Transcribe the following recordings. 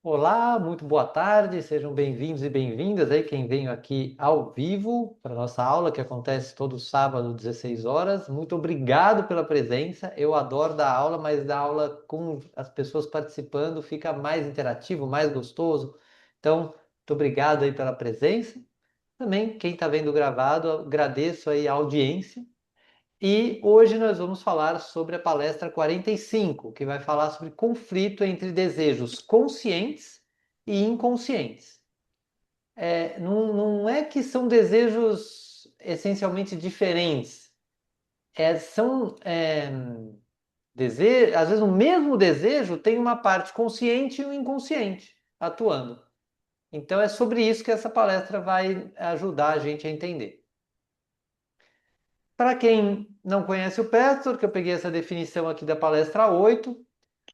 Olá, muito boa tarde, sejam bem-vindos e bem-vindas aí quem veio aqui ao vivo para nossa aula que acontece todo sábado, 16 horas. Muito obrigado pela presença. Eu adoro dar aula, mas dar aula com as pessoas participando fica mais interativo, mais gostoso. Então, muito obrigado aí pela presença. Também quem está vendo gravado, agradeço aí a audiência. E hoje nós vamos falar sobre a palestra 45, que vai falar sobre conflito entre desejos conscientes e inconscientes. Não é que são desejos essencialmente diferentes, às vezes o mesmo desejo tem uma parte consciente e um inconsciente atuando. Então é sobre isso que essa palestra vai ajudar a gente a entender. Para quem não conhece o Pastor, que eu peguei essa definição aqui da palestra 8,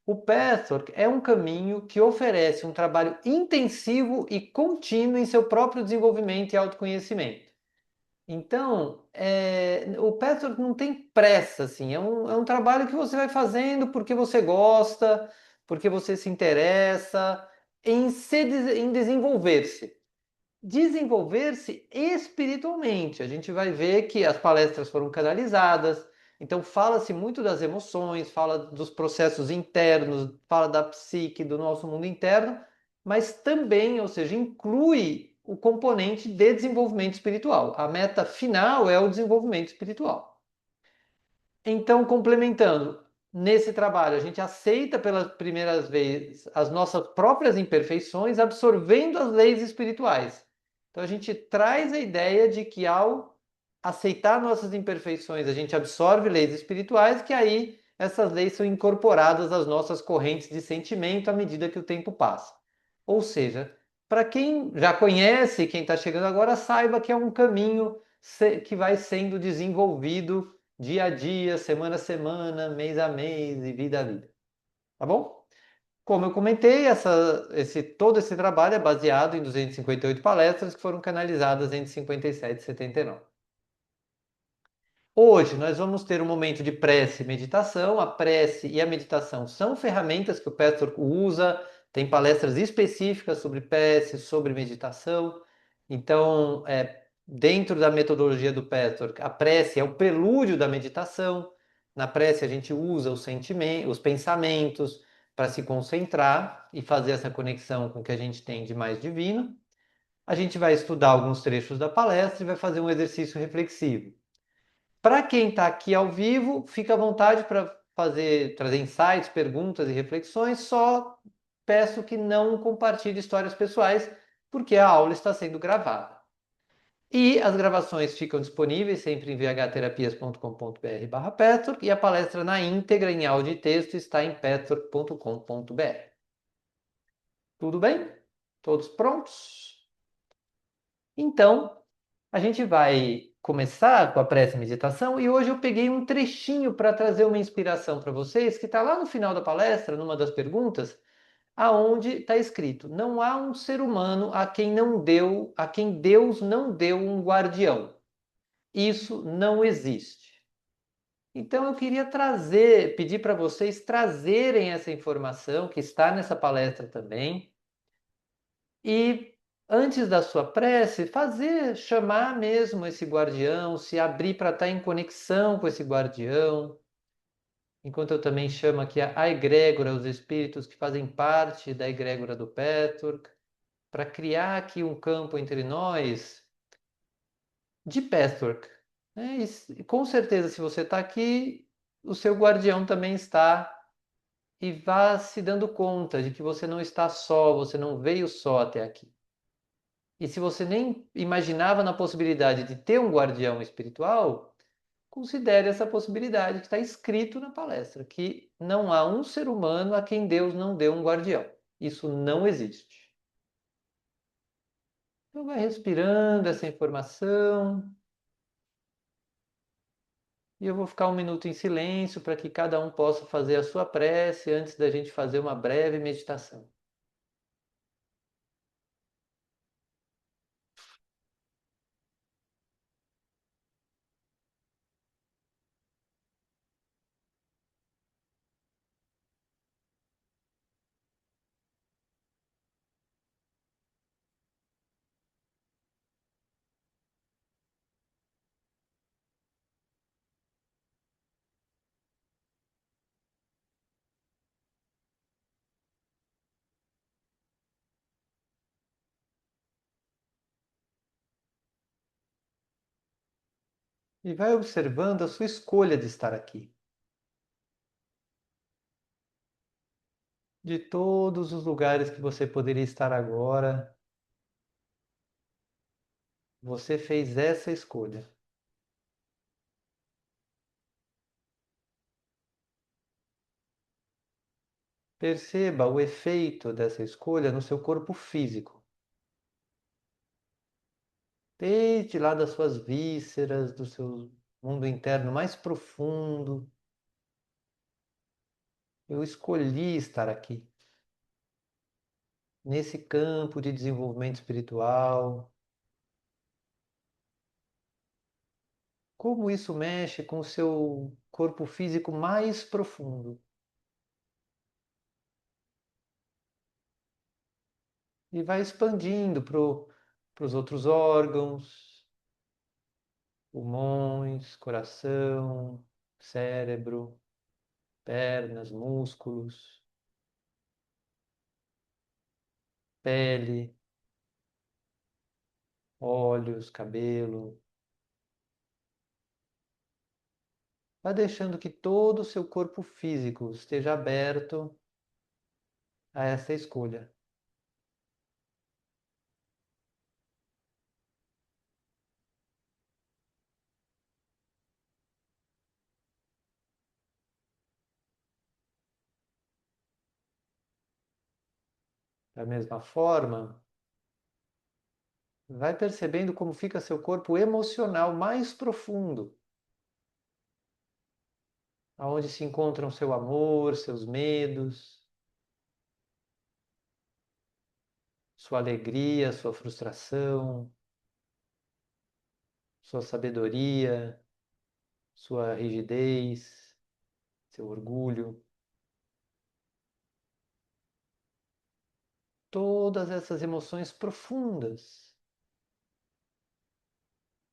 o Pathwork é um caminho que oferece um trabalho intensivo e contínuo em seu próprio desenvolvimento e autoconhecimento. Então, o Pathwork não tem pressa, assim, é um trabalho que você vai fazendo porque você gosta, porque você se interessa em desenvolver-se. Desenvolver-se espiritualmente. A gente vai ver que as palestras foram canalizadas, então fala-se muito das emoções, fala dos processos internos, fala da psique, do nosso mundo interno, mas também, ou seja, inclui o componente de desenvolvimento espiritual. A meta final é o desenvolvimento espiritual. Então, complementando, nesse trabalho, a gente aceita pelas primeiras vezes as nossas próprias imperfeições, absorvendo as leis espirituais. Então, a gente traz a ideia de que ao aceitar nossas imperfeições, a gente absorve leis espirituais, que aí essas leis são incorporadas às nossas correntes de sentimento à medida que o tempo passa. Ou seja, para quem já conhece, quem está chegando agora, saiba que é um caminho que vai sendo desenvolvido dia a dia, semana a semana, mês a mês e vida a vida. Tá bom? Como eu comentei, todo esse trabalho é baseado em 258 palestras que foram canalizadas entre 57 e 79. Hoje nós vamos ter um momento de prece e meditação. A prece e a meditação são ferramentas que o pastor usa, tem palestras específicas sobre prece, sobre meditação. Então, dentro da metodologia do pastor, a prece é o prelúdio da meditação. Na prece a gente usa os sentimentos, os pensamentos para se concentrar e fazer essa conexão com o que a gente tem de mais divino. A gente vai estudar alguns trechos da palestra e vai fazer um exercício reflexivo. Para quem está aqui ao vivo, fica à vontade para trazer insights, perguntas e reflexões. Só peço que não compartilhe histórias pessoais, porque a aula está sendo gravada. E as gravações ficam disponíveis sempre em vhterapias.com.br/Petro e a palestra na íntegra em áudio e texto está em petro.com.br. Tudo bem? Todos prontos? Então, a gente vai começar com a prece e meditação e hoje eu peguei um trechinho para trazer uma inspiração para vocês, que está lá no final da palestra, numa das perguntas, aonde está escrito: não há um ser humano a quem Deus não deu um guardião. Isso não existe. Então eu queria pedir para vocês trazerem essa informação que está nessa palestra também e antes da sua prece, chamar mesmo esse guardião, se abrir para estar em conexão com esse guardião. Enquanto eu também chamo aqui a egrégora, os espíritos que fazem parte da egrégora do Petwork, para criar aqui um campo entre nós de Petwork. E com certeza, se você está aqui, o seu guardião também está. E vá se dando conta de que você não está só, você não veio só até aqui. E se você nem imaginava na possibilidade de ter um guardião espiritual, considere essa possibilidade que está escrito na palestra, que não há um ser humano a quem Deus não deu um guardião. Isso não existe. Então vai respirando essa informação e eu vou ficar um minuto em silêncio para que cada um possa fazer a sua prece antes da gente fazer uma breve meditação. E vai observando a sua escolha de estar aqui. De todos os lugares que você poderia estar agora, você fez essa escolha. Perceba o efeito dessa escolha no seu corpo físico. Desde lá das suas vísceras, do seu mundo interno mais profundo. Eu escolhi estar aqui, nesse campo de desenvolvimento espiritual. Como isso mexe com o seu corpo físico mais profundo? E vai expandindo para os outros órgãos, pulmões, coração, cérebro, pernas, músculos, pele, olhos, cabelo. Vá deixando que todo o seu corpo físico esteja aberto a essa escolha. Da mesma forma, vai percebendo como fica seu corpo emocional mais profundo, aonde se encontram seu amor, seus medos, sua alegria, sua frustração, sua sabedoria, sua rigidez, seu orgulho. Todas essas emoções profundas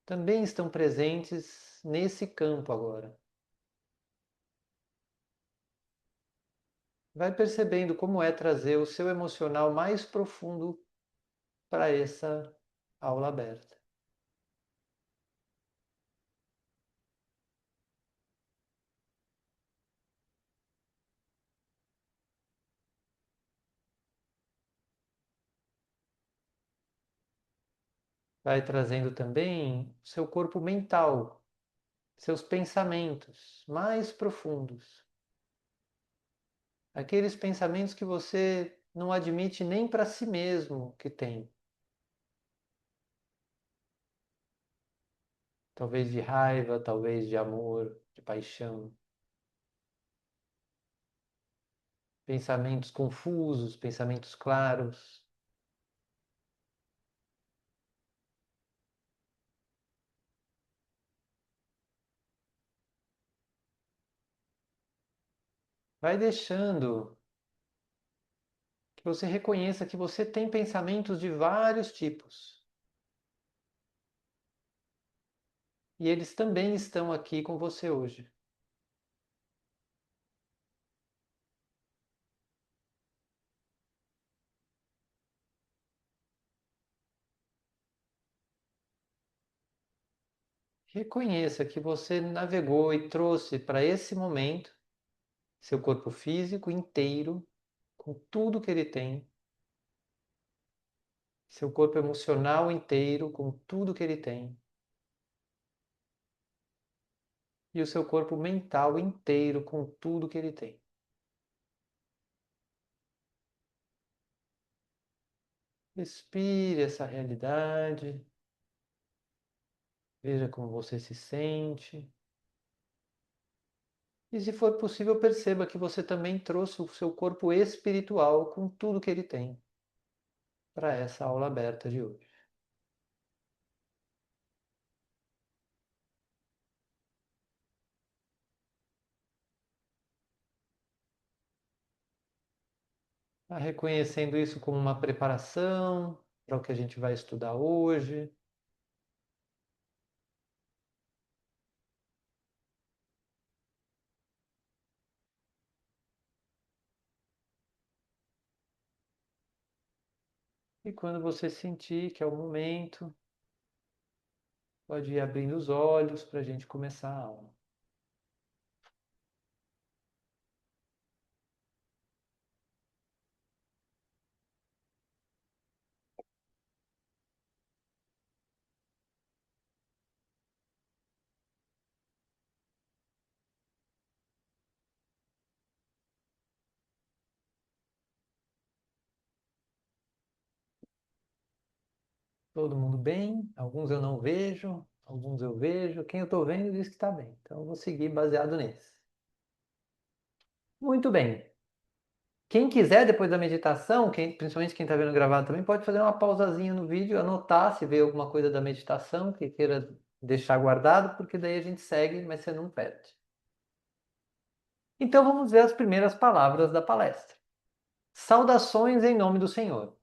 também estão presentes nesse campo agora. Vai percebendo como é trazer o seu emocional mais profundo para essa aula aberta. Vai trazendo também o seu corpo mental, seus pensamentos mais profundos. Aqueles pensamentos que você não admite nem para si mesmo que tem. Talvez de raiva, talvez de amor, de paixão. Pensamentos confusos, pensamentos claros. Vai deixando que você reconheça que você tem pensamentos de vários tipos. E eles também estão aqui com você hoje. Reconheça que você navegou e trouxe para esse momento seu corpo físico inteiro, com tudo que ele tem, seu corpo emocional inteiro, com tudo que ele tem, e o seu corpo mental inteiro, com tudo que ele tem. Respire essa realidade, veja como você se sente. E se for possível, perceba que você também trouxe o seu corpo espiritual com tudo que ele tem para essa aula aberta de hoje. Tá reconhecendo isso como uma preparação para o que a gente vai estudar hoje. E quando você sentir que é o momento, Pode ir abrindo os olhos para a gente começar a aula. Todo mundo bem? Alguns eu não vejo, alguns eu vejo. Quem eu estou vendo diz que está bem. Então eu vou seguir baseado nesse. Muito bem. Quem quiser, depois da meditação, principalmente quem está vendo gravado também, pode fazer uma pausazinha no vídeo, anotar se vê alguma coisa da meditação que queira deixar guardado, porque daí a gente segue, mas você não perde. Então vamos ver as primeiras palavras da palestra. Saudações em nome do Senhor.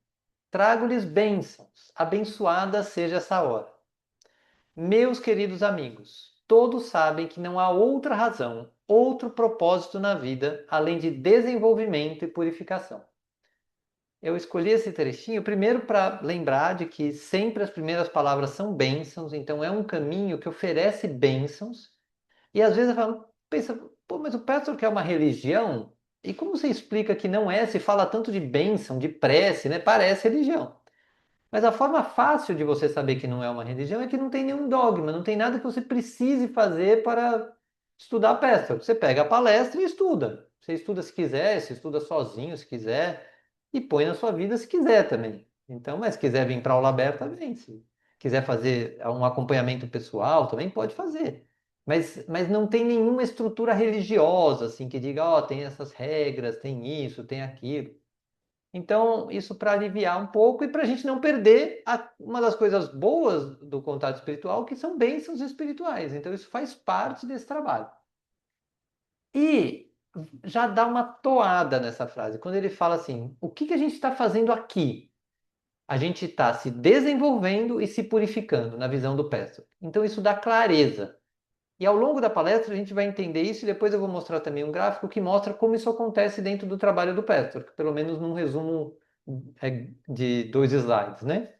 Trago-lhes bênçãos. Abençoada seja essa hora. Meus queridos amigos, todos sabem que não há outra razão, outro propósito na vida além de desenvolvimento e purificação. Eu escolhi esse trechinho primeiro para lembrar de que sempre as primeiras palavras são bênçãos, então é um caminho que oferece bênçãos. E às vezes eu falo, pensa, pô, mas o pastor quer uma religião? E como você explica que não é, se fala tanto de bênção, de prece, né? Parece religião. Mas a forma fácil de você saber que não é uma religião é que não tem nenhum dogma, não tem nada que você precise fazer para estudar a peça. Você pega a palestra e estuda. Você estuda se quiser, se estuda sozinho se quiser, e põe na sua vida se quiser também. Então, mas se quiser vir para aula aberta, vem. Se quiser fazer um acompanhamento pessoal, também pode fazer. Mas não tem nenhuma estrutura religiosa, assim, que diga, ó, tem essas regras, tem isso, tem aquilo. Então, isso para aliviar um pouco e para a gente não perder uma das coisas boas do contato espiritual, que são bênçãos espirituais. Então, isso faz parte desse trabalho. E já dá uma toada nessa frase, quando ele fala assim: o que a gente está fazendo aqui? A gente está se desenvolvendo e se purificando na visão do Pessoa. Então, isso dá clareza. E ao longo da palestra a gente vai entender isso e depois eu vou mostrar também um gráfico que mostra como isso acontece dentro do trabalho do Pastor, pelo menos num resumo de 2 slides, né?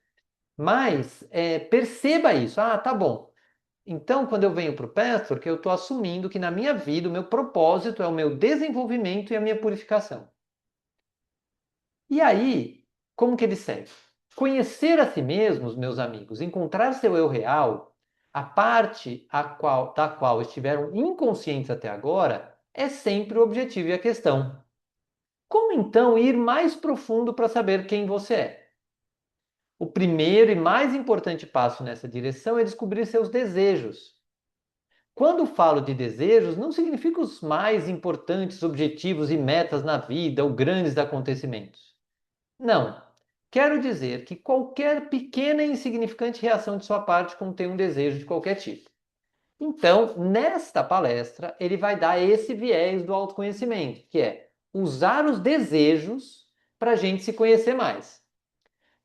Mas perceba isso. Ah, tá bom. Então, quando eu venho para o Pastor, que eu estou assumindo que na minha vida o meu propósito é o meu desenvolvimento e a minha purificação. E aí, como que ele segue? Conhecer a si mesmos, meus amigos, encontrar seu eu real, a parte da qual estiveram inconscientes até agora, é sempre o objetivo e a questão. Como então ir mais profundo para saber quem você é? O primeiro e mais importante passo nessa direção é descobrir seus desejos. Quando falo de desejos, não significa os mais importantes objetivos e metas na vida ou grandes acontecimentos. Não. Quero dizer que qualquer pequena e insignificante reação de sua parte contém um desejo de qualquer tipo. Então, nesta palestra, ele vai dar esse viés do autoconhecimento, que é usar os desejos para a gente se conhecer mais.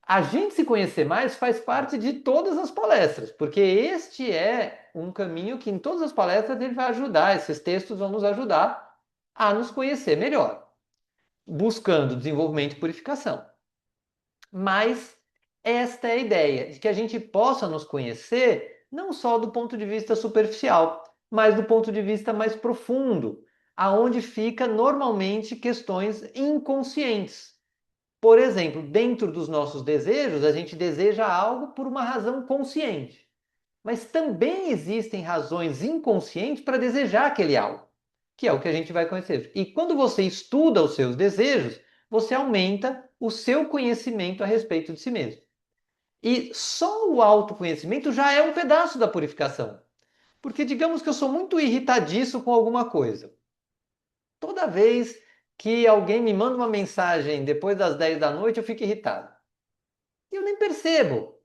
A gente se conhecer mais faz parte de todas as palestras, porque este é um caminho que em todas as palestras ele vai ajudar, esses textos vão nos ajudar a nos conhecer melhor, buscando desenvolvimento e purificação. Mas esta é a ideia, de que a gente possa nos conhecer não só do ponto de vista superficial, mas do ponto de vista mais profundo, aonde fica normalmente questões inconscientes. Por exemplo, dentro dos nossos desejos, a gente deseja algo por uma razão consciente. Mas também existem razões inconscientes para desejar aquele algo, que é o que a gente vai conhecer. E quando você estuda os seus desejos, você aumenta o seu conhecimento a respeito de si mesmo. E só o autoconhecimento já é um pedaço da purificação. Porque digamos que eu sou muito irritadiço com alguma coisa. Toda vez que alguém me manda uma mensagem depois das 10 da noite, eu fico irritado. E eu nem percebo.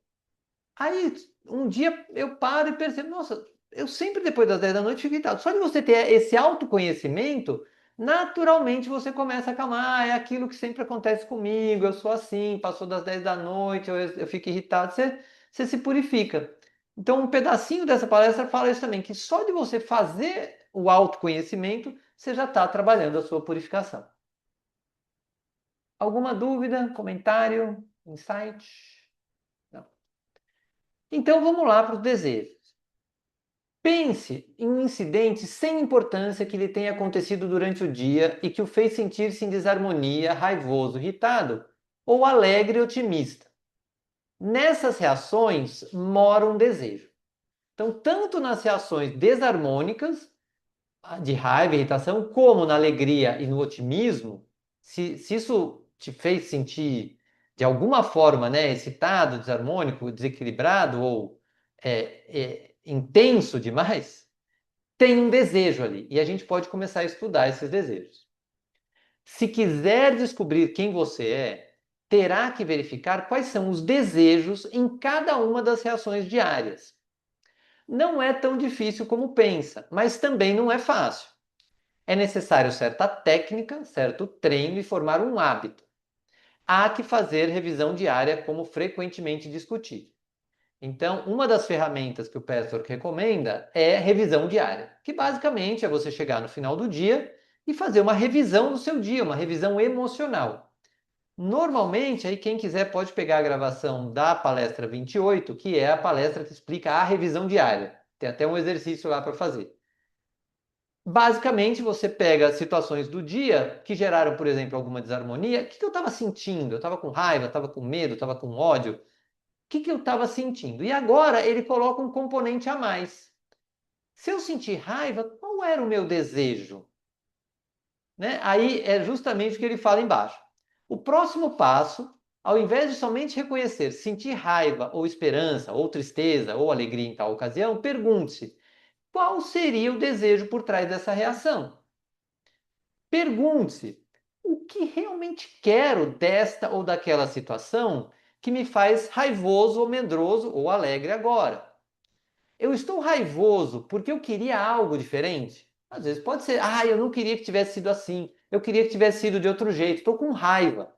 Aí um dia eu paro e percebo, nossa, eu sempre depois das 10 da noite fico irritado. Só de você ter esse autoconhecimento, naturalmente você começa a acalmar. Ah, é aquilo que sempre acontece comigo, eu sou assim, passou das 10 da noite, eu fico irritado, você se purifica. Então, um pedacinho dessa palestra fala isso também, que só de você fazer o autoconhecimento, você já está trabalhando a sua purificação. Alguma dúvida, comentário, insight? Não. Então vamos lá para os desejos. Pense em um incidente sem importância que lhe tenha acontecido durante o dia e que o fez sentir-se em desarmonia, raivoso, irritado ou alegre e otimista. Nessas reações mora um desejo. Então, tanto nas reações desarmônicas, de raiva e irritação, como na alegria e no otimismo, se isso te fez sentir de alguma forma, né, excitado, desarmônico, desequilibrado ou intenso demais, tem um desejo ali. E a gente pode começar a estudar esses desejos. Se quiser descobrir quem você é, terá que verificar quais são os desejos em cada uma das reações diárias. Não é tão difícil como pensa, mas também não é fácil. É necessário certa técnica, certo treino e formar um hábito. Há que fazer revisão diária, como frequentemente discutido. Então, uma das ferramentas que o Pestor recomenda é revisão diária, que basicamente é você chegar no final do dia e fazer uma revisão do seu dia, uma revisão emocional. Normalmente, aí quem quiser pode pegar a gravação da palestra 28, que é a palestra que explica a revisão diária. Tem até um exercício lá para fazer. Basicamente, você pega situações do dia que geraram, por exemplo, alguma desarmonia. O que eu estava sentindo? Eu estava com raiva, estava com medo, estava com ódio. O que eu estava sentindo? E agora ele coloca um componente a mais. Se eu sentir raiva, qual era o meu desejo? Né? Aí é justamente o que ele fala embaixo. O próximo passo, ao invés de somente reconhecer, sentir raiva ou esperança, ou tristeza, ou alegria em tal ocasião, pergunte-se: qual seria o desejo por trás dessa reação? Pergunte-se: o que realmente quero desta ou daquela situação que me faz raivoso ou medroso ou alegre agora? Eu estou raivoso porque eu queria algo diferente? Às vezes pode ser, eu não queria que tivesse sido assim, eu queria que tivesse sido de outro jeito, estou com raiva.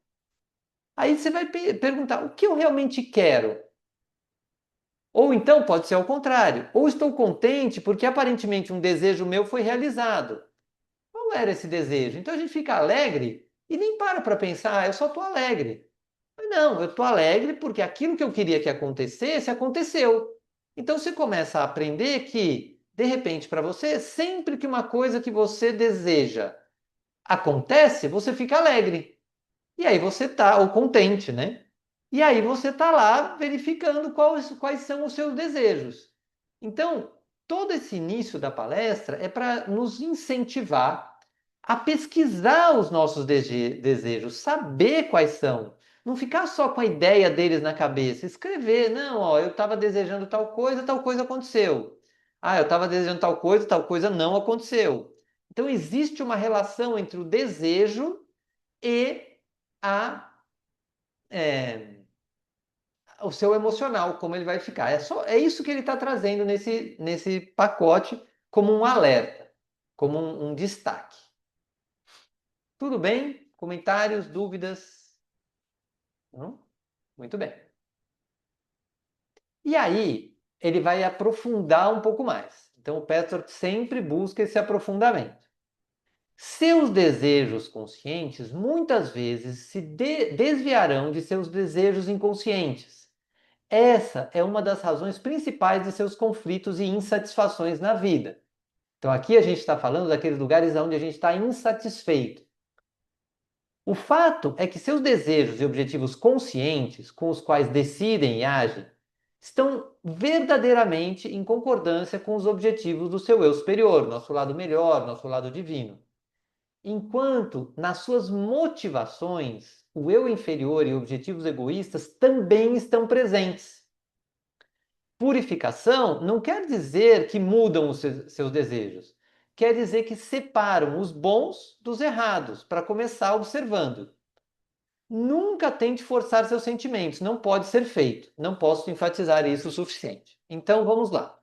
Aí você vai perguntar: o que eu realmente quero? Ou então pode ser ao contrário, ou estou contente porque aparentemente um desejo meu foi realizado. Qual era esse desejo? Então a gente fica alegre e nem para pensar, eu só estou alegre. Mas não, eu estou alegre porque aquilo que eu queria que acontecesse, aconteceu. Então você começa a aprender que, de repente, para você, sempre que uma coisa que você deseja acontece, você fica alegre. E aí você está, ou contente, né? E aí você está lá verificando quais são os seus desejos. Então, todo esse início da palestra é para nos incentivar a pesquisar os nossos desejos, saber quais são. Não ficar só com a ideia deles na cabeça, escrever, não, ó, eu estava desejando tal coisa aconteceu. Ah, eu estava desejando tal coisa não aconteceu. Então existe uma relação entre o desejo e a, é, o seu emocional, como ele vai ficar. É isso que ele está trazendo nesse pacote como um alerta, como um destaque. Tudo bem? Comentários, dúvidas? Não? Muito bem. E aí, ele vai aprofundar um pouco mais. Então, o Petro sempre busca esse aprofundamento. Seus desejos conscientes muitas vezes se desviarão de seus desejos inconscientes. Essa é uma das razões principais de seus conflitos e insatisfações na vida. Então, aqui a gente está falando daqueles lugares onde a gente está insatisfeito. O fato é que seus desejos e objetivos conscientes, com os quais decidem e agem, estão verdadeiramente em concordância com os objetivos do seu eu superior, nosso lado melhor, nosso lado divino. Enquanto nas suas motivações, o eu inferior e objetivos egoístas também estão presentes. Purificação não quer dizer que mudam os seus desejos. Quer dizer que separam os bons dos errados, para começar observando. Nunca tente forçar seus sentimentos, não pode ser feito. Não posso enfatizar isso o suficiente. Então vamos lá.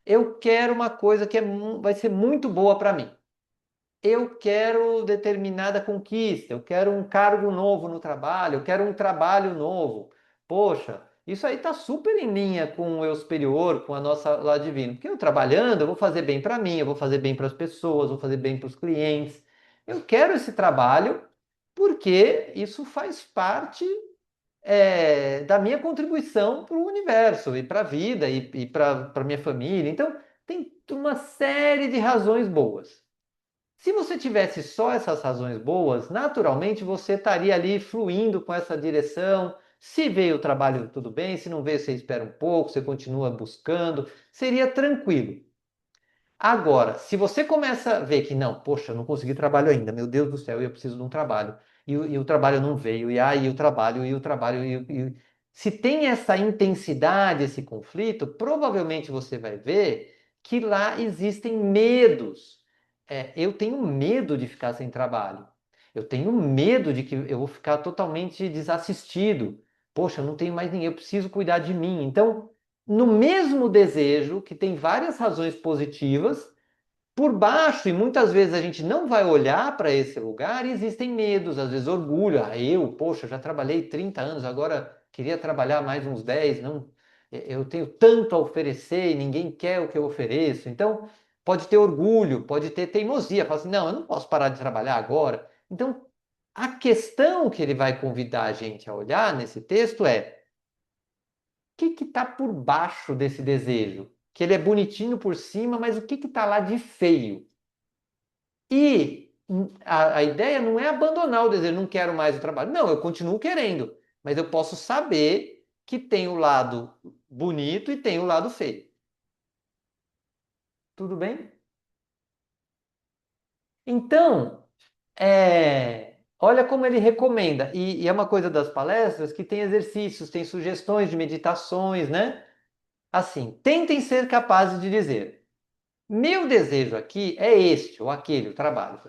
Eu quero uma coisa que vai ser muito boa para mim. Eu quero determinada conquista, eu quero um cargo novo no trabalho, eu quero um trabalho novo. Poxa, isso aí está super em linha com o eu superior, com a nossa lá divino. Porque eu trabalhando, eu vou fazer bem para mim, eu vou fazer bem para as pessoas, vou fazer bem para os clientes. Eu quero esse trabalho porque isso faz parte da minha contribuição para o universo e para a vida e para a minha família. Então, Tem uma série de razões boas. Se você tivesse só essas razões boas, naturalmente você estaria ali fluindo com essa direção. Se veio o trabalho, tudo bem. Se não veio, você espera um pouco, você continua buscando. Seria tranquilo. Agora, se você começa a ver que não, poxa, eu não consegui trabalho ainda, meu Deus do céu, eu preciso de um trabalho, e o trabalho não veio, e aí o trabalho, e o trabalho, se tem essa intensidade, esse conflito, provavelmente você vai ver que lá existem medos. Eu tenho medo de ficar sem trabalho, eu tenho medo de que eu vou ficar totalmente desassistido. Poxa, eu não tenho mais ninguém, eu preciso cuidar de mim. Então, no mesmo desejo, que tem várias razões positivas, por baixo, e muitas vezes a gente não vai olhar para esse lugar, e existem medos, às vezes orgulho. Poxa, já trabalhei 30 anos, agora queria trabalhar mais uns 10, não, eu tenho tanto a oferecer e ninguém quer o que eu ofereço. Então, pode ter orgulho, pode ter teimosia, fala assim, não, eu não posso parar de trabalhar agora. Então, a questão que ele vai convidar a gente a olhar nesse texto é: que está por baixo desse desejo? Que ele é bonitinho por cima, mas o que está lá de feio? E a ideia não é abandonar o desejo, não quero mais o trabalho. Não, eu continuo querendo, mas eu posso saber que tem o lado bonito e tem o lado feio. Tudo bem? Então, olha como ele recomenda. E é uma coisa das palestras que tem exercícios, tem sugestões de meditações, né? Assim, tentem ser capazes de dizer: meu desejo aqui é este ou aquele, o trabalho.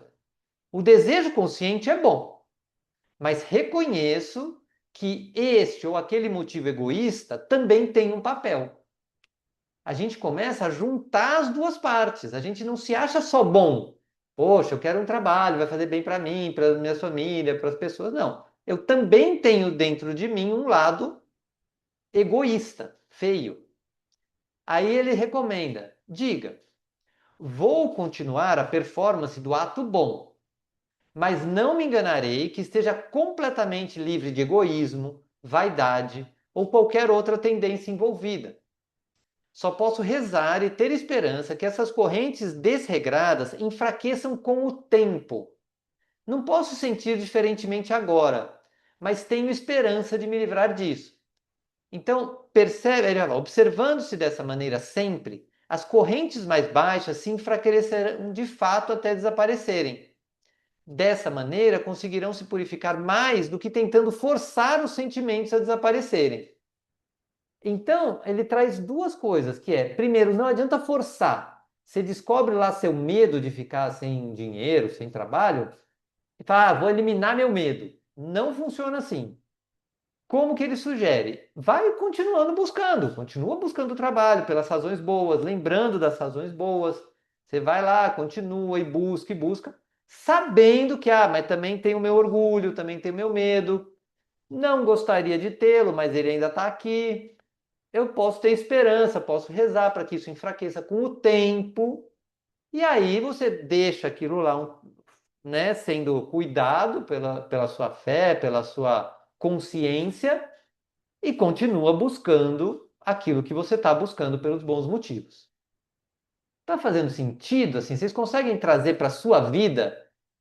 O desejo consciente é bom, mas reconheço que este ou aquele motivo egoísta também tem um papel. A gente começa a juntar as duas partes. A gente não se acha só bom. Poxa, eu quero um trabalho, vai fazer bem para mim, para minha família, para as pessoas. Não. Eu também tenho dentro de mim um lado egoísta, feio. Aí ele recomenda: diga, vou continuar a performance do ato bom, mas não me enganarei que esteja completamente livre de egoísmo, vaidade ou qualquer outra tendência envolvida. Só posso rezar e ter esperança que essas correntes desregradas enfraqueçam com o tempo. Não posso sentir diferentemente agora, mas tenho esperança de me livrar disso. Então, percebe, observando-se dessa maneira sempre, as correntes mais baixas se enfraquecerão de fato até desaparecerem. Dessa maneira, conseguirão se purificar mais do que tentando forçar os sentimentos a desaparecerem. Então, ele traz duas coisas, que é, primeiro, não adianta forçar. Você descobre lá seu medo de ficar sem dinheiro, sem trabalho, e fala, vou eliminar meu medo. Não funciona assim. Como que ele sugere? Vai continuando buscando, continua buscando o trabalho pelas razões boas, lembrando das razões boas. Você vai lá, continua e busca, sabendo que, mas também tem o meu orgulho, também tem o meu medo. Não gostaria de tê-lo, mas ele ainda está aqui. Eu posso ter esperança, posso rezar para que isso enfraqueça com o tempo. E aí você deixa aquilo lá, né, sendo cuidado pela sua fé, pela sua consciência e continua buscando aquilo que você está buscando pelos bons motivos. Está fazendo sentido? Assim, vocês conseguem trazer para a sua vida,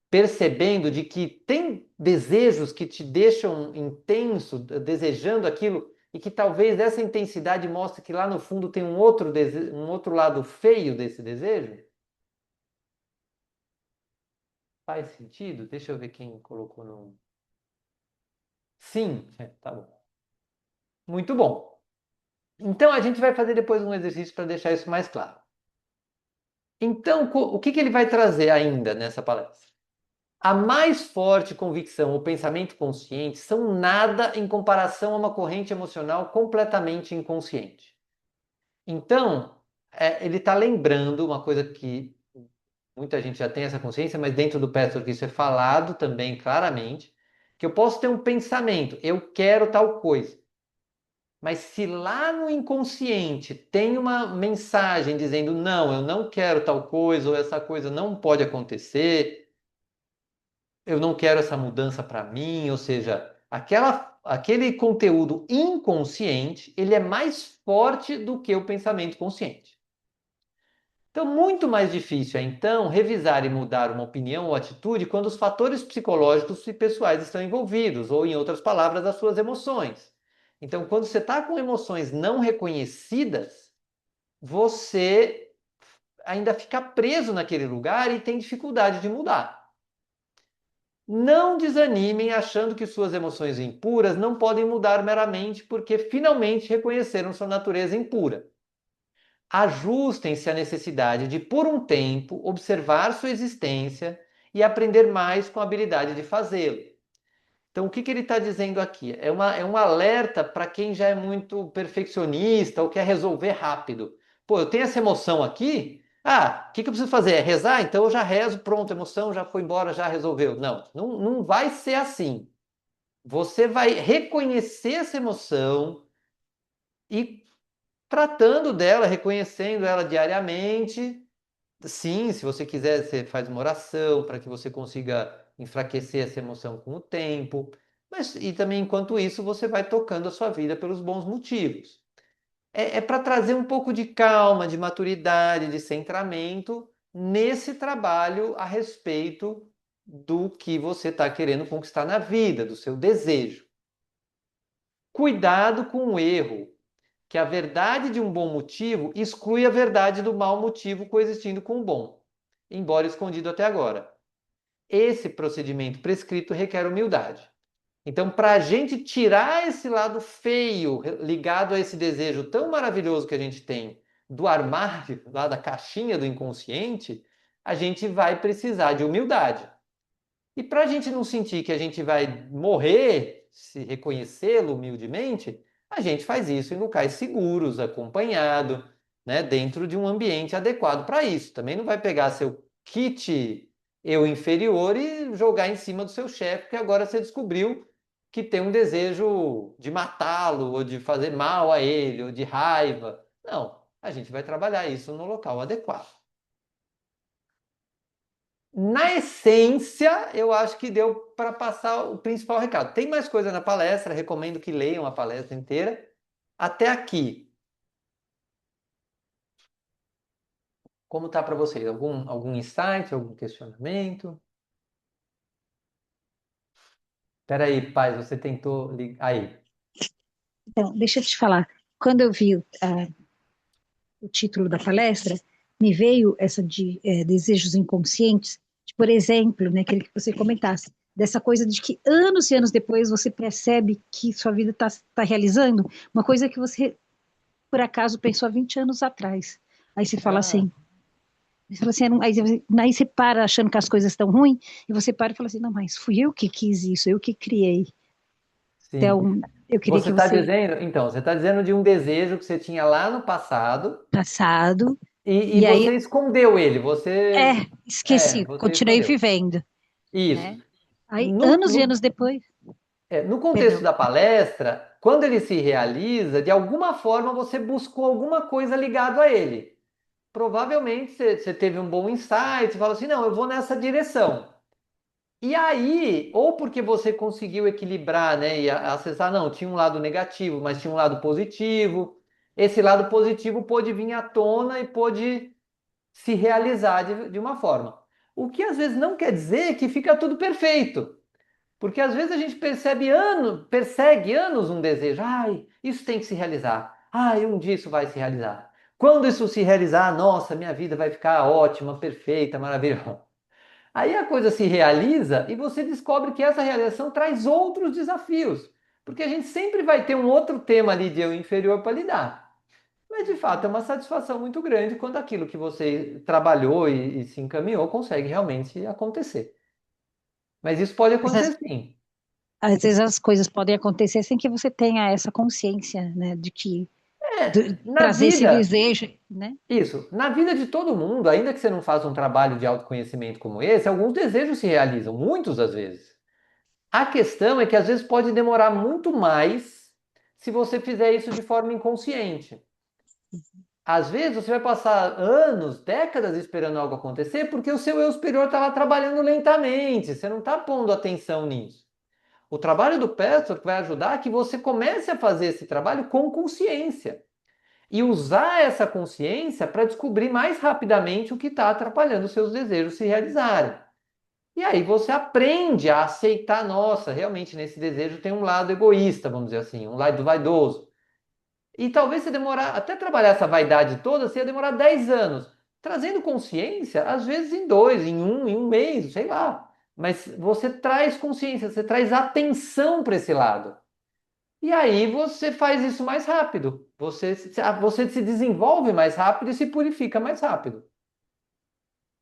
percebendo de que tem desejos que te deixam intenso, desejando aquilo, e que talvez essa intensidade mostre que lá no fundo tem um outro lado feio desse desejo? Faz sentido? Deixa eu ver quem colocou no. Sim, tá bom. Muito bom. Então a gente vai fazer depois um exercício para deixar isso mais claro. Então, o que ele vai trazer ainda nessa palestra? A mais forte convicção ou pensamento consciente são nada em comparação a uma corrente emocional completamente inconsciente. Então, ele está lembrando uma coisa que muita gente já tem essa consciência, mas dentro do Petro que isso é falado também claramente, que eu posso ter um pensamento, eu quero tal coisa. Mas se lá no inconsciente tem uma mensagem dizendo, não, eu não quero tal coisa, ou essa coisa não pode acontecer, eu não quero essa mudança para mim, ou seja, aquele conteúdo inconsciente, ele é mais forte do que o pensamento consciente. Então, muito mais difícil é, então, revisar e mudar uma opinião ou atitude quando os fatores psicológicos e pessoais estão envolvidos, ou, em outras palavras, as suas emoções. Então, quando você está com emoções não reconhecidas, você ainda fica preso naquele lugar e tem dificuldade de mudar. Não desanimem achando que suas emoções impuras não podem mudar meramente porque finalmente reconheceram sua natureza impura. Ajustem-se à necessidade de, por um tempo, observar sua existência e aprender mais com a habilidade de fazê-lo. Então, o que ele está dizendo aqui? É um alerta para quem já é muito perfeccionista ou quer resolver rápido. Pô, eu tenho essa emoção aqui. Ah, o que eu preciso fazer? É rezar? Então eu já rezo, pronto, a emoção já foi embora, já resolveu. Não, não vai ser assim. Você vai reconhecer essa emoção e tratando dela, reconhecendo ela diariamente. Sim, se você quiser, você faz uma oração para que você consiga enfraquecer essa emoção com o tempo. Mas e também, enquanto isso, você vai tocando a sua vida pelos bons motivos. É para trazer um pouco de calma, de maturidade, de centramento nesse trabalho a respeito do que você está querendo conquistar na vida, do seu desejo. Cuidado com o erro, que a verdade de um bom motivo exclui a verdade do mau motivo coexistindo com o bom, embora escondido até agora. Esse procedimento prescrito requer humildade. Então, para a gente tirar esse lado feio ligado a esse desejo tão maravilhoso que a gente tem do armário, lá da caixinha do inconsciente, a gente vai precisar de humildade. E para a gente não sentir que a gente vai morrer se reconhecê-lo humildemente, a gente faz isso em locais seguros, acompanhado, né, dentro de um ambiente adequado para isso. Também não vai pegar seu kit eu inferior e jogar em cima do seu chefe, porque agora você descobriu que tem um desejo de matá-lo, ou de fazer mal a ele, ou de raiva. Não, a gente vai trabalhar isso no local adequado. Na essência, eu acho que deu para passar o principal recado. Tem mais coisa na palestra, recomendo que leiam a palestra inteira. Até aqui, como está para vocês? Algum insight, algum questionamento? Espera aí, paz, você tentou ligar. Aí. Então, deixa eu te falar. Quando eu vi o título da palestra, me veio essa de desejos inconscientes, de, por exemplo, né, aquele que você comentasse, dessa coisa de que anos e anos depois você percebe que sua vida está realizando uma coisa que você, por acaso, pensou há 20 anos atrás. Aí você fala Ah, assim, aí você para achando que as coisas estão ruins, e você para e fala assim, não, mas fui eu que quis isso, eu que criei. sim. Então, eu queria Você que está você, dizendo, então, você está dizendo de um desejo que você tinha lá no passado passado, e e aí, você escondeu ele. esqueci, Você continuei escondeu. vivendo, Isso. né? Aí, No, anos e no, anos depois, no contexto perdão, da palestra, quando ele se realiza, de alguma forma você buscou alguma coisa ligada a ele. Provavelmente você teve um bom insight, você falou assim, não, eu vou nessa direção. E aí, ou porque você conseguiu equilibrar, né, e acessar, não, tinha um lado negativo, mas tinha um lado positivo. Esse lado positivo pôde vir à tona e pôde se realizar de uma forma. O que às vezes não quer dizer que fica tudo perfeito. Porque às vezes a gente persegue anos um desejo. Ai, isso tem que se realizar. Ai, um dia isso vai se realizar. Quando isso se realizar, nossa, minha vida vai ficar ótima, perfeita, maravilhosa. Aí a coisa se realiza e você descobre que essa realização traz outros desafios. Porque a gente sempre vai ter um outro tema ali de eu inferior para lidar. Mas de fato é uma satisfação muito grande quando aquilo que você trabalhou e se encaminhou consegue realmente acontecer. Mas isso pode mas acontecer sim. às vezes as coisas podem acontecer sem que você tenha essa consciência, né, de que Na trazer esse vida, desejo, né? isso, na vida de todo mundo, ainda que você não faça um trabalho de autoconhecimento como esse, alguns desejos se realizam, muitos às vezes. A questão é que às vezes pode demorar muito mais se você fizer isso de forma inconsciente. Às vezes você vai passar anos, décadas esperando algo acontecer porque o seu eu superior está lá trabalhando lentamente, você não está pondo atenção nisso. O trabalho do pastor vai ajudar a que você comece a fazer esse trabalho com consciência. e usar essa consciência para descobrir mais rapidamente o que está atrapalhando os seus desejos se realizarem. E aí você aprende a aceitar, nossa, realmente nesse desejo tem um lado egoísta, vamos dizer assim, um lado vaidoso. E talvez você demorar, até trabalhar essa vaidade toda, você ia demorar 10 anos. Trazendo consciência, às vezes em dois, em um mês, sei lá. Mas você traz consciência, você traz atenção para esse lado. E aí você faz isso mais rápido. Você se desenvolve mais rápido e se purifica mais rápido.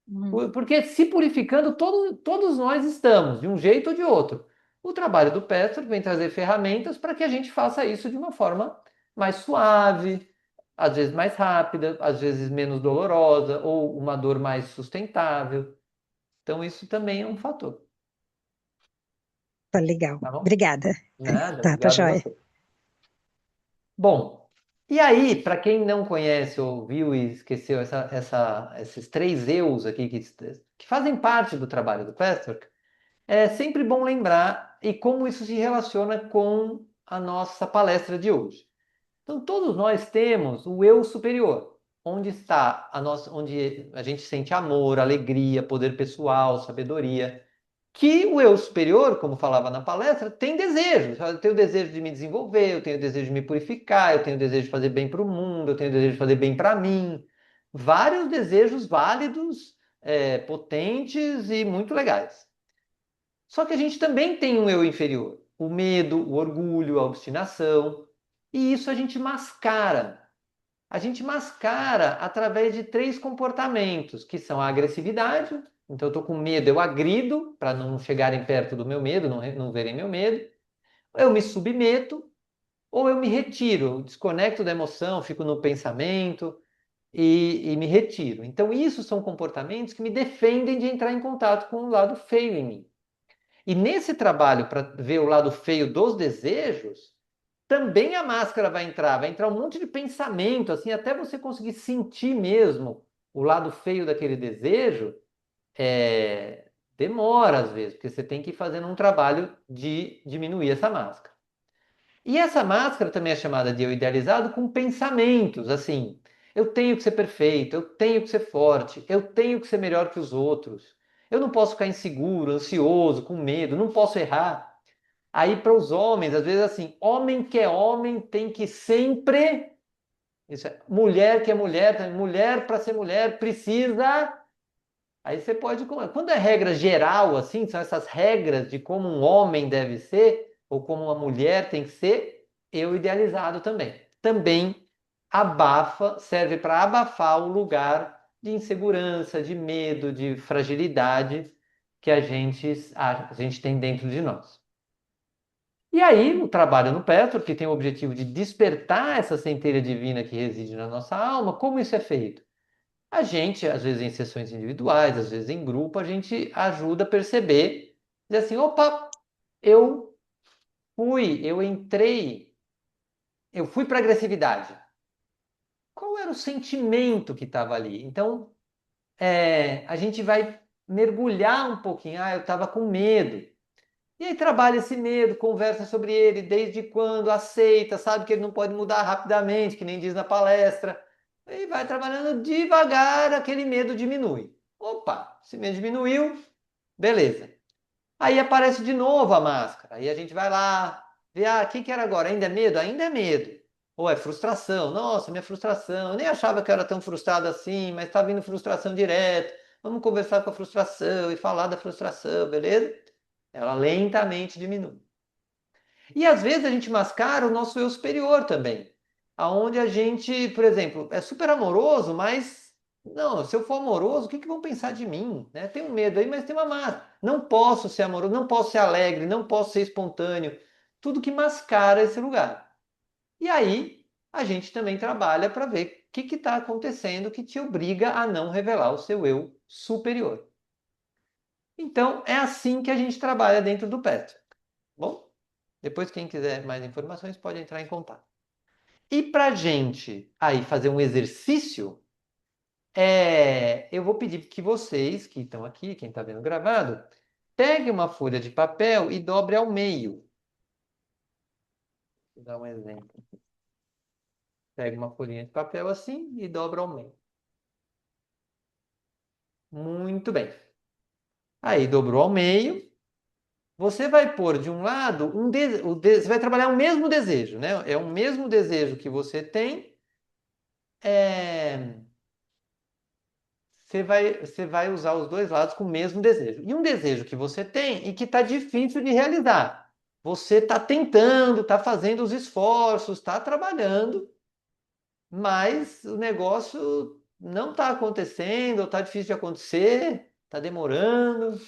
Uhum. Porque se purificando, todos nós estamos, de um jeito ou de outro. O trabalho do Petro vem trazer ferramentas para que a gente faça isso de uma forma mais suave, às vezes mais rápida, às vezes menos dolorosa, ou uma dor mais sustentável. Então, isso também é um fator, Tá legal. tá bom? Obrigada. Nada, Tá obrigado a joia. você. Bom, e aí, para quem não conhece, ouviu e esqueceu esses três eus aqui que fazem parte do trabalho do Petro, é sempre bom lembrar e como isso se relaciona com a nossa palestra de hoje. Então, todos nós temos o eu superior, onde está onde a gente sente amor, alegria, poder pessoal, sabedoria. Que o eu superior, como falava na palestra, tem desejos. Eu tenho o desejo de me desenvolver, eu tenho o desejo de me purificar, eu tenho o desejo de fazer bem para o mundo, eu tenho o desejo de fazer bem para mim. Vários desejos válidos, potentes e muito legais. Só que a gente também tem um eu inferior, o medo, o orgulho, a obstinação, e isso a gente mascara. A gente mascara através de três comportamentos, que são a agressividade. Então, eu estou com medo, eu agrido para não chegarem perto do meu medo, não verem meu medo. Eu me submeto ou eu me retiro, eu desconecto da emoção, fico no pensamento e me retiro. Então, isso são comportamentos que me defendem de entrar em contato com o lado feio em mim. E nesse trabalho para ver o lado feio dos desejos, também a máscara vai entrar um monte de pensamento, assim, até você conseguir sentir mesmo o lado feio daquele desejo, demora às vezes, porque você tem que ir fazendo um trabalho de diminuir essa máscara. E essa máscara também é chamada de eu idealizado com pensamentos, assim, eu tenho que ser perfeito, eu tenho que ser forte, eu tenho que ser melhor que os outros, eu não posso ficar inseguro, ansioso, com medo, não posso errar. Aí para os homens, às vezes assim, homem que é homem tem que sempre, isso é, mulher que é mulher, mulher para ser mulher precisa. Aí você pode, quando é regra geral assim, são essas regras de como um homem deve ser ou como uma mulher tem que ser, eu idealizado também. Também abafa, serve para abafar o lugar de insegurança, de medo, de fragilidade que a gente tem dentro de nós. E aí, o trabalho no Petro, que tem o objetivo de despertar essa centelha divina que reside na nossa alma, como isso é feito? A gente, às vezes em sessões individuais, às vezes em grupo, a gente ajuda a perceber, dizer assim, opa, eu eu entrei, eu fui para a agressividade. Qual era o sentimento que estava ali? Então, a gente vai mergulhar um pouquinho. Ah, eu estava com medo. E aí trabalha esse medo, conversa sobre ele, desde quando, aceita, sabe que ele não pode mudar rapidamente, que nem diz na palestra. E vai trabalhando devagar, aquele medo diminui. Opa, esse medo diminuiu, beleza. Aí aparece de novo a máscara. Aí a gente vai lá, vê, o que era agora? Ainda é medo? Ainda é medo. Ou é frustração. Nossa, minha frustração. Eu nem achava que eu era tão frustrado assim, mas está vindo frustração direto. Vamos conversar com a frustração e falar da frustração, beleza? Ela lentamente diminui. E às vezes a gente mascara o nosso eu superior também. Aonde a gente, por exemplo, é super amoroso, mas não, se eu for amoroso, o que vão pensar de mim? Né? Tem um medo aí, mas tem uma máscara. Não posso ser amoroso, não posso ser alegre, não posso ser espontâneo. Tudo que mascara esse lugar. E aí a gente também trabalha para ver o que está acontecendo que te obriga a não revelar o seu eu superior. Então é assim que a gente trabalha dentro do PET. Bom? Depois, quem quiser mais informações pode entrar em contato. E para gente aí fazer um exercício, eu vou pedir que vocês que estão aqui, quem está vendo gravado, pegue uma folha de papel e dobre ao meio. Vou dar um exemplo. Pega uma folhinha de papel assim e dobra ao meio. Muito bem. Aí dobrou ao meio. Você vai pôr de um lado você vai trabalhar o mesmo desejo, né? É o mesmo desejo que você tem. É, você vai usar os dois lados com o mesmo desejo. E um desejo que você tem e que está difícil de realizar. Você está tentando, está fazendo os esforços, está trabalhando, mas o negócio não está acontecendo, ou está difícil de acontecer, está demorando.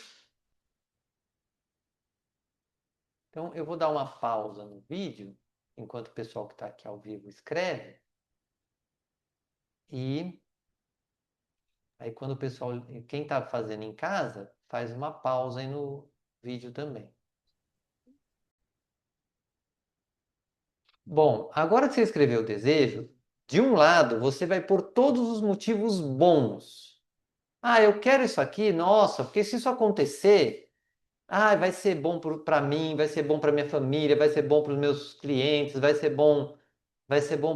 Então, eu vou dar uma pausa no vídeo, enquanto o pessoal que está aqui ao vivo escreve, e aí quando o pessoal, quem está fazendo em casa, faz uma pausa aí no vídeo também. Bom, agora que você escreveu o desejo, de um lado você vai pôr todos os motivos bons. Ah, eu quero isso aqui, nossa, porque se isso acontecer, vai ser bom para mim, vai ser bom para minha família, vai ser bom para os meus clientes, vai ser bom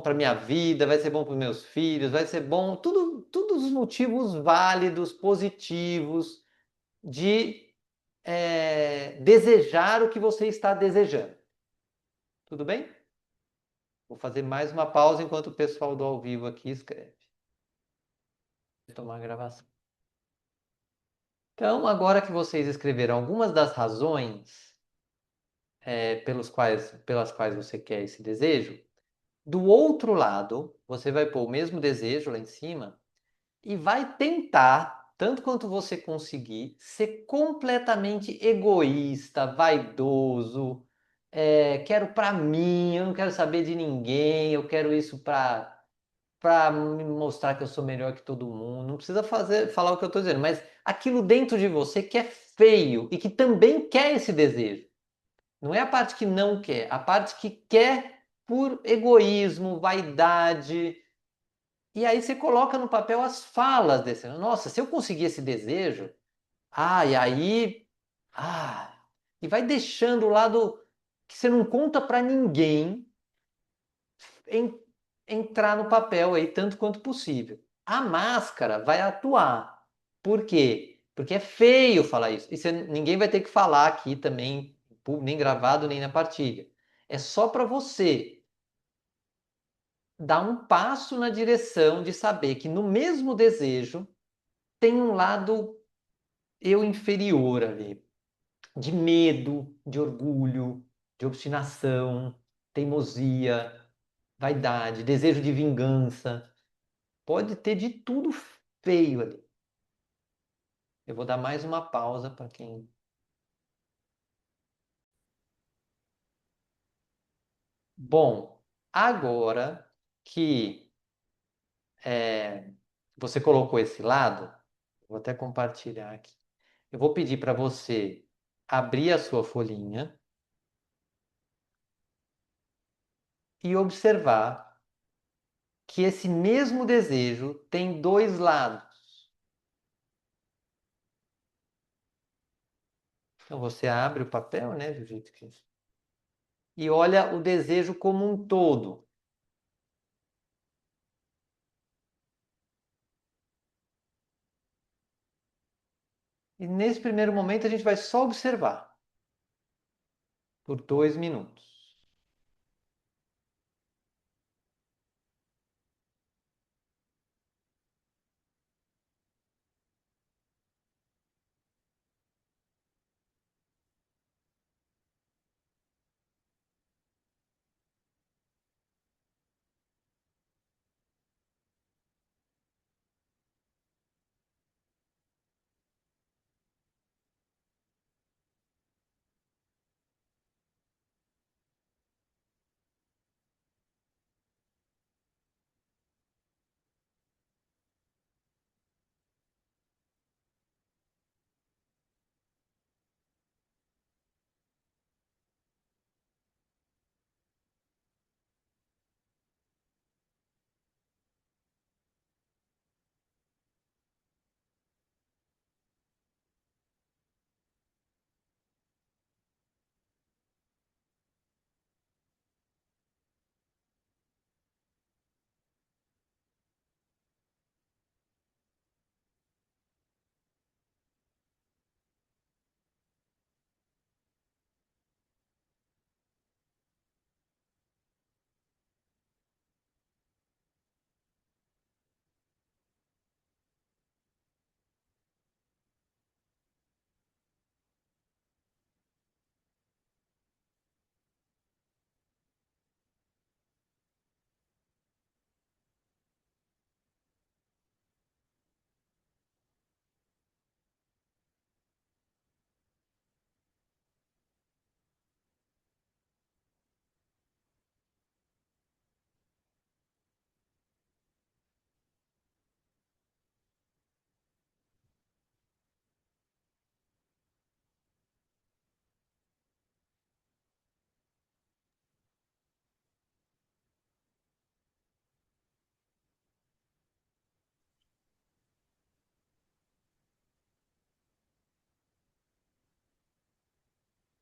para minha vida, vai ser bom para os meus filhos, vai ser bom, tudo, todos os motivos válidos, positivos de desejar o que você está desejando. Tudo bem? Vou fazer mais uma pausa enquanto o pessoal do ao vivo aqui escreve. Vou tomar a gravação. Então, agora que vocês escreveram algumas das razões pelas quais você quer esse desejo, do outro lado, você vai pôr o mesmo desejo lá em cima e vai tentar, tanto quanto você conseguir, ser completamente egoísta, vaidoso. Quero para mim, eu não quero saber de ninguém, eu quero isso para me mostrar que eu sou melhor que todo mundo. Não precisa falar o que eu estou dizendo, mas aquilo dentro de você que é feio e que também quer esse desejo. Não é a parte que não quer, a parte que quer por egoísmo, vaidade. E aí você coloca no papel as falas desse. Nossa, se eu conseguir esse desejo, e aí, ah, e vai deixando o lado que você não conta para ninguém em- entrar no papel aí tanto quanto possível. A máscara vai atuar. Por quê? Porque é feio falar isso. E ninguém vai ter que falar aqui também, nem gravado, nem na partilha. É só para você dar um passo na direção de saber que no mesmo desejo tem um lado eu inferior ali, de medo, de orgulho, de obstinação, teimosia, vaidade, desejo de vingança. Pode ter de tudo feio ali. Eu vou dar mais uma pausa para quem. Bom, agora que é, você colocou esse lado, vou até compartilhar aqui. Eu vou pedir para você abrir a sua folhinha e observar que esse mesmo desejo tem dois lados. Então você abre o papel, né, do jeito que e olha o desejo como um todo. E nesse primeiro momento a gente vai só observar por 2 minutos.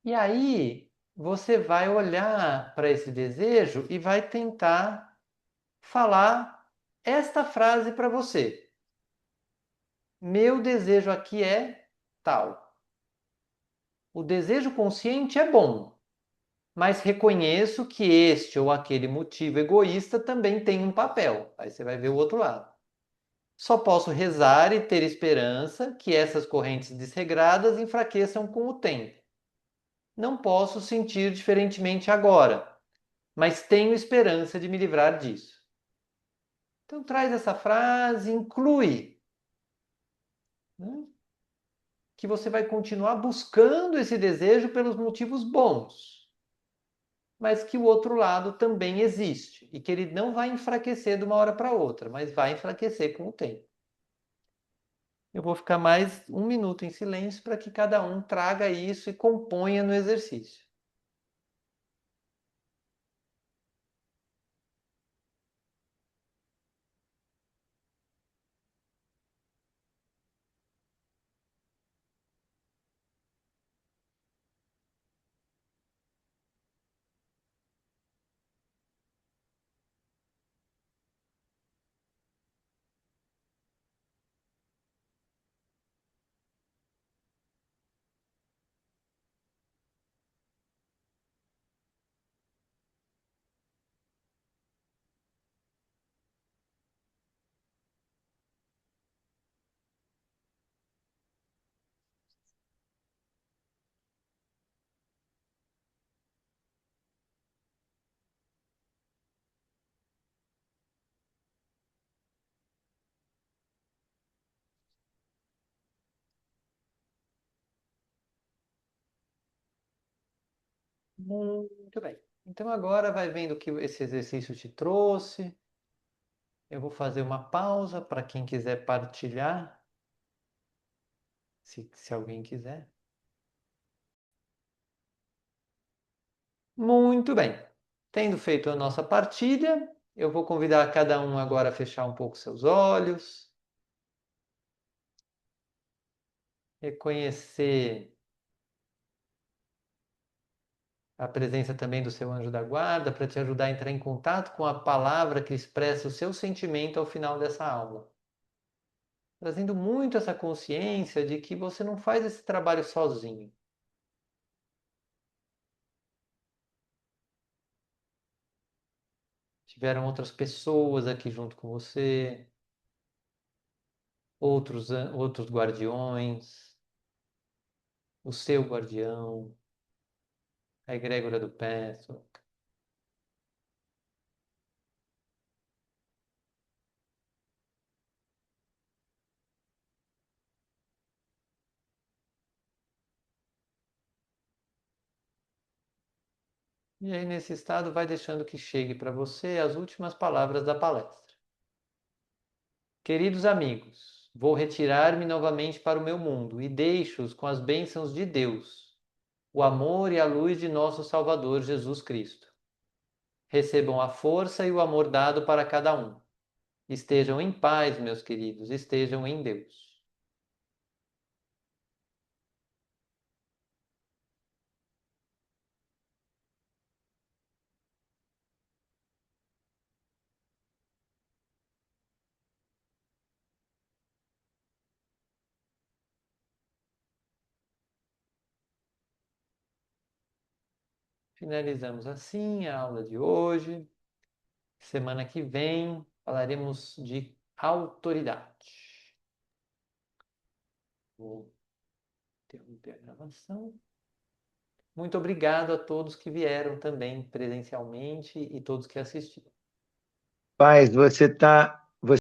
E aí você vai olhar para esse desejo e vai tentar falar esta frase para você. Meu desejo aqui é tal. O desejo consciente é bom, mas reconheço que este ou aquele motivo egoísta também tem um papel. Aí você vai ver o outro lado. Só posso rezar e ter esperança que essas correntes desregradas enfraqueçam com o tempo. Não posso sentir diferentemente agora, mas tenho esperança de me livrar disso. Então traz essa frase, inclui, né, que você vai continuar buscando esse desejo pelos motivos bons, mas que o outro lado também existe e que ele não vai enfraquecer de uma hora para outra, mas vai enfraquecer com o tempo. Eu vou ficar mais um minuto em silêncio para que cada um traga isso e componha no exercício. Muito bem. Então agora vai vendo o que esse exercício te trouxe. Eu vou fazer uma pausa para quem quiser partilhar, se alguém quiser. Muito bem. Tendo feito a nossa partilha, eu vou convidar cada um agora a fechar um pouco seus olhos, reconhecer a presença também do seu anjo da guarda para te ajudar a entrar em contato com a palavra que expressa o seu sentimento ao final dessa aula. Trazendo muito essa consciência de que você não faz esse trabalho sozinho. Tiveram outras pessoas aqui junto com você, outros guardiões, o seu guardião, a egrégora do Peço. E aí, nesse estado, vai deixando que chegue para você as últimas palavras da palestra. Queridos amigos, vou retirar-me novamente para o meu mundo e deixo-os com as bênçãos de Deus, o amor e a luz de nosso Salvador Jesus Cristo. Recebam a força e o amor dado para cada um. Estejam em paz, meus queridos, estejam em Deus. Finalizamos assim a aula de hoje. Semana que vem falaremos de autoridade. Vou interromper a gravação. Muito obrigado a todos que vieram também presencialmente e todos que assistiram. Paz, você está